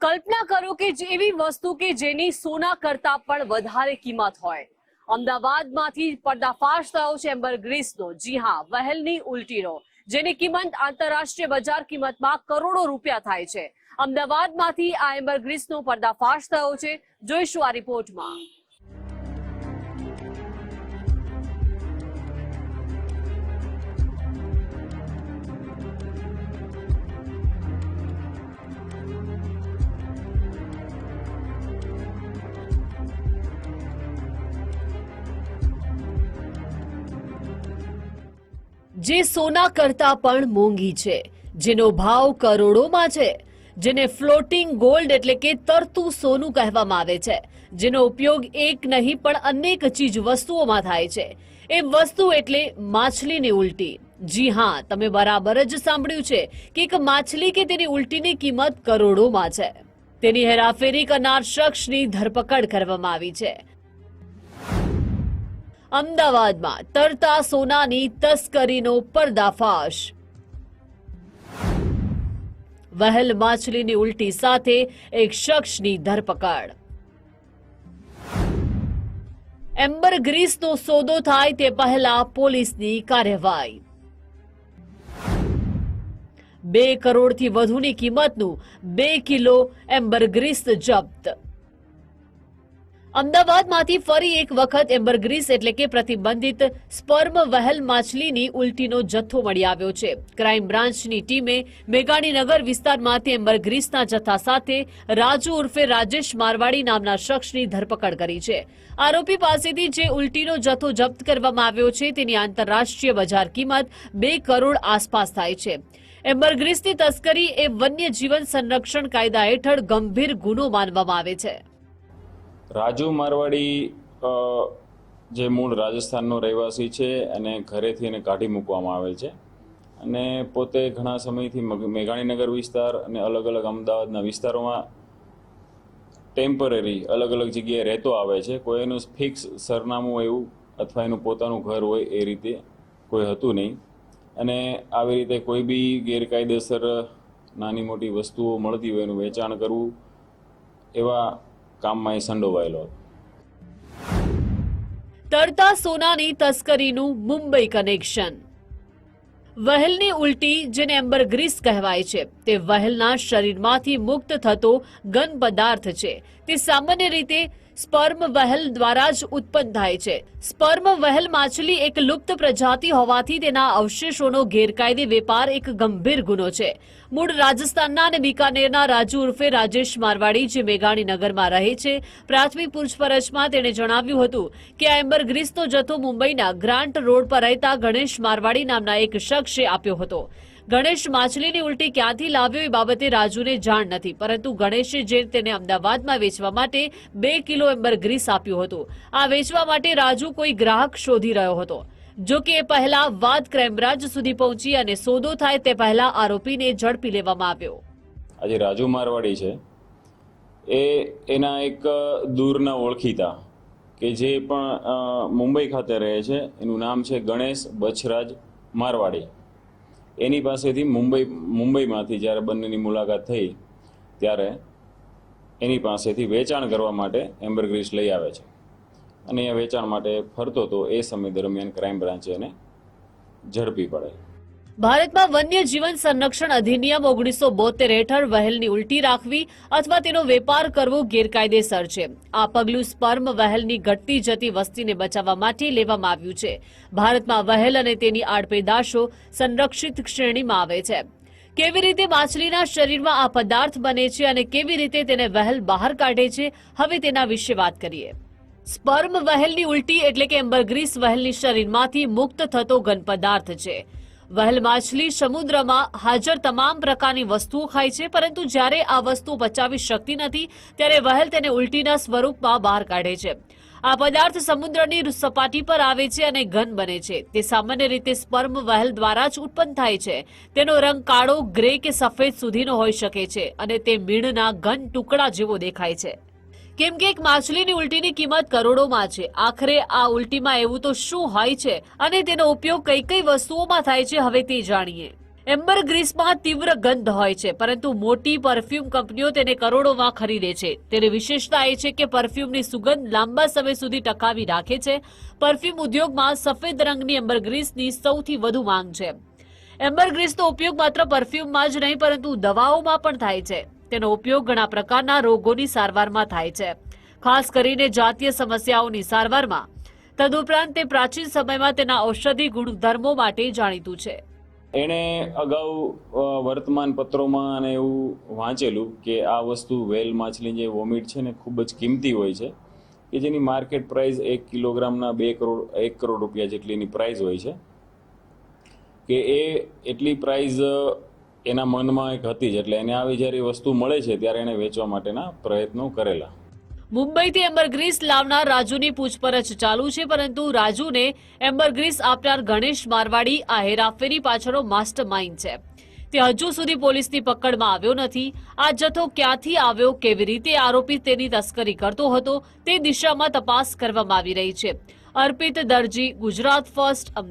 કલ્પના કરો કે એવી વસ્તુ કે જેની સોના કરતા પણ વધારે કિંમત હોય. અમદાવાદમાંથી પર્દાફાશ થયો છે એમ્બરગ્રીસનો. જી હા, વહેલની ઉલટીનો, જેની કિંમત આંતરરાષ્ટ્રીય બજાર કિંમતમાં કરોડો રૂપિયા થાય છે. અમદાવાદમાંથી આ એમ્બરગ્રીસનો પર્દાફાશ થયો છે. જોઈશું આ રિપોર્ટમાં. જે સોના કરતા પણ મોંઘી છે, જેનો ભાવ કરોડોમાં છે, જેને ફ્લોટિંગ ગોલ્ડ એટલે કે તરતું સોનું કહેવામાં આવે છે, જેનો ઉપયોગ એક નહીં પણ અનેક ચીજ વસ્તુઓમાં થાય છે. એ વસ્તુ એટલે માછલીની ઉલટી. જી હા, તમે બરાબર જ સાંભળ્યું છે કે એક માછલી કે તેની ઉલટીની કિંમત કરોડોમાં છે. તેની હેરાફેરી કરનાર શખ્સની ધરપકડ કરવામાં આવી છે. અમદાવાદમાં તરતા સોનાની તસ્કરીનો પર્દાફાશ. વહેલ માછલીની ઉલટી સાથે એક શખ્સની ધરપકડ. એમ્બરગ્રીસનો સોદો થાય તે પહેલા પોલીસની કાર્યવાહી. 2 કરોડથી વધુની કિંમતનું 2 કિલો એમ્બરગ્રીસ જપ્ત. અમદાવાદમાંથી ફરી એક વખત એમ્બરગ્રીસ એટલે કે પ્રતિબંધિત સ્પર્મ વહેલ માછલીની ઉલટીનો જથ્થો મળી આવ્યો છે. ક્રાઇમ બ્રાન્ચની ટીમે મેઘાણીનગર વિસ્તારમાંથી એમ્બરગ્રીસના જથ્થા સાથે રાજુ ઉર્ફે રાજેશ મારવાડી નામના શખ્સની ધરપકડ કરી છે. આરોપી પાસેથી જે ઉલટીનો જથ્થો જપ્ત કરવામાં આવ્યો છે તેની આંતરરાષ્ટ્રીય બજાર કિંમત 2 કરોડ આસપાસ થાય છે. એમ્બરગ્રીસની તસ્કરી એ વન્ય જીવન સંરક્ષણ કાયદા હેઠળ ગંભીર ગુનો માનવામાં આવે છે. રાજુ મારવાડી જે મૂળ રાજસ્થાનનો રહેવાસી છે અને ઘરેથી એને કાઢી મૂકવામાં આવેલ છે અને પોતે ઘણા સમયથી મેઘાણીનગર વિસ્તાર અને અલગ અલગ અમદાવાદના વિસ્તારોમાં ટેમ્પરરી અલગ અલગ જગ્યાએ રહેતો આવે છે. કોઈ એનું ફિક્સ સરનામું એવું અથવા એનું પોતાનું ઘર હોય એ રીતે કોઈ હતું નહીં અને આવી રીતે કોઈ બી ગેરકાયદેસર નાની મોટી વસ્તુઓ મળતી હોય એનું વેચાણ કરવું એવા કામમાં એ સંડોવાયેલો હતો. તરતા સોનાની તસ્કરીનું મુંબઈ કનેક્શન. વહેલની ઉલટી, જેને એમ્બરગ્રીસ કહેવાય છે, તે વહેલના શરીરમાંથી મુક્ત થતો ઘન પદાર્થ છે. તે સામાન્ય રીતે સ્પર્મ વહેલ દ્વારા જ ઉત્પન્ન થાય છે. સ્પર્મ વહેલ માછલી એક લુપ્ત પ્રજાતિ હોવાથી તેના અવશેષોનો ગેરકાયદે વેપાર એક ગંભીર ગુનો છે. મૂળ રાજસ્થાનના અને બિકાનેરના રાજુ ઉર્ફે રાજેશ મારવાડી, જે મેઘાણીનગરમાં રહે છે, પ્રાથમિક પૂછપરછમાં તેણે જણાવ્યું હતું કે આ એમ્બરગ્રીસનો જથ્થો મુંબઈના ગ્રાન્ટ રોડ પર રહેતા ગણેશ મારવાડી નામના એક શખ્સે આપ્યો હતો. ગણેશ માછલીની ઉલટી ક્યાંથી લાવ્યો એ બાબતે રાજુને જાણ નથી, પરંતુ ગણેશે જે તેને અમદાવાદમાં વેચવા માટે 2 કિલો એમ્બરગ્રીસ આપ્યું હતું. આ વેચવા માટે રાજુ કોઈ ગ્રાહક શોધી રહ્યો હતો. જો કે એ પહેલા વાત ક્રાઇમ બ્રાન્ચ સુધી પહોંચી અને સોદો થાય તે પહેલા આરોપીને ઝડપી લેવામાં આવ્યો. આજે રાજુ મારવાડી છે એ એના એક દૂરના ઓળખીતા કે જે પણ મુંબઈ ખાતે રહે છે, એનું નામ છે ગણેશ બછરાજ મારવાડી. એની પાસેથી મુંબઈમાંથી જ્યારે બંનેની મુલાકાત થઈ ત્યારે એની પાસેથી વેચાણ કરવા માટે એમ્બરગ્રીસ લઈ આવે છે અને એ વેચાણ માટે ફરતો હતો. એ સમય દરમિયાન ક્રાઇમ બ્રાન્ચે એને ઝડપી પડે. ભારતમાં વન્ય જીવન સંરક્ષણ અધિનિયમ 1972 હેઠળ વહેલની ઉલટી રાખવી અથવા તેનો વેપાર કરવો ગેરકાયદેસર છે. આ પગલું સ્પર્મ વહેલની ઘટતી જતી વસ્તીને બચાવવા માટે લેવામાં આવ્યું છે. ભારતમાં વહેલ અને તેની આડપેદાશો સંરક્ષિત શ્રેણીમાં આવે છે. કેવી રીતે માછલીના શરીરમાં આ પદાર્થ બને છે અને કેવી રીતે તેને વહેલ બહાર કાઢે છે, હવે તેના વિશે વાત કરીએ. સ્પર્મ વહેલની ઉલટી એટલે કે એમ્બરગ્રીસ વહેલની શરીરમાંથી મુક્ત થતો ઘન પદાર્થ છે. વહેલ માછલી સમુદ્રમાં હાજર તમામ પ્રકારની વસ્તુઓ ખાય છે, પરંતુ જ્યારે આ વસ્તુઓ પચાવી શકતી નથી ત્યારે વહેલ તેને ઉલટીના સ્વરૂપમાં બહાર કાઢે છે. આ પદાર્થ સમુદ્રની સપાટી પર આવે છે અને ઘન બને છે. તે સામાન્ય રીતે સ્પર્મ વહેલ દ્વારા જ ઉત્પન્ન થાય છે. તેનો રંગ કાળો, ગ્રે કે સફેદ સુધીનો હોઈ શકે છે અને તે મીણના ઘન ટુકડા જેવો દેખાય છે. કેમ કે એક માછલીની ઉલટીની કિંમત કરોડોમાં છે. આખરે આ ઉલટીમાં એવું તો શું હોય છે અને તેનો ઉપયોગ કઈ કઈ વસ્તુઓમાં થાય છે, હવે તે જાણીએ. એમ્બરગ્રીસમાં તીવ્ર ગંધ હોય છે, પરંતુ મોટી પરફ્યુમ કંપનીઓ તેને કરોડોમાં ખરીદે છે. તેની વિશેષતા એ છે કે પરફ્યુમની સુગંધ લાંબા સમય સુધી ટકાવી રાખે છે. પરફ્યુમ ઉદ્યોગમાં સફેદ રંગની એમ્બરગ્રીસની સૌથી વધુ માંગ છે. એમ્બરગ્રીસનો ઉપયોગ માત્ર પરફ્યુમમાં જ નહીં પરંતુ દવાઓમાં પણ થાય છે. તેનો ઉપયોગ ઘણા પ્રકારના રોગોની સારવારમાં થાય છે, ખાસ કરીને જાતીય સમસ્યાઓની સારવારમાં. તદુપરાંત તે પ્રાચીન સમયમાં તેના ઔષધિ ગુણધર્મો માટે જાણીતું છે. એણે અગાઉ વર્તમાન પત્રોમાં અને એવું વાંચેલું કે આ વસ્તુ વેલ માછલી જે વોમિટ છે ને ખૂબ જ કિંમતી હોય છે, કે જેની માર્કેટ પ્રાઇસ 1 કિલોગ્રામના 1 કરોડ રૂપિયા જેટલીની પ્રાઇસ હોય છે, કે એ એટલી પ્રાઇસ એના મનમાં એક હતી જ. એટલે એને આવી જ્યારે વસ્તુ મળે છે ત્યારે એને વેચવા માટેના પ્રયત્નો કરેલા. મુંબઈથી એમ્બરગ્રીસ લાવનાર રાજુની પૂછપરછ ચાલુ છે, પરંતુ રાજુને એમ્બરગ્રીસ આપનાર ગણેશ મારવાડી આ હેરાફેરી પાછળનો માસ્ટર માઇન્ડ છે. તે હજુ સુધી પોલીસની પકડમાં આવ્યો નથી. આ જથ્થો ક્યાંથી આવ્યો, કેવી રીતે આરોપી તેની તસ્કરી કરતો હતો, તે દિશામાં તપાસ કરવામાં આવી રહી છે. અર્પિત દરજી, ગુજરાત ફર્સ્ટ, અમદાવાદ.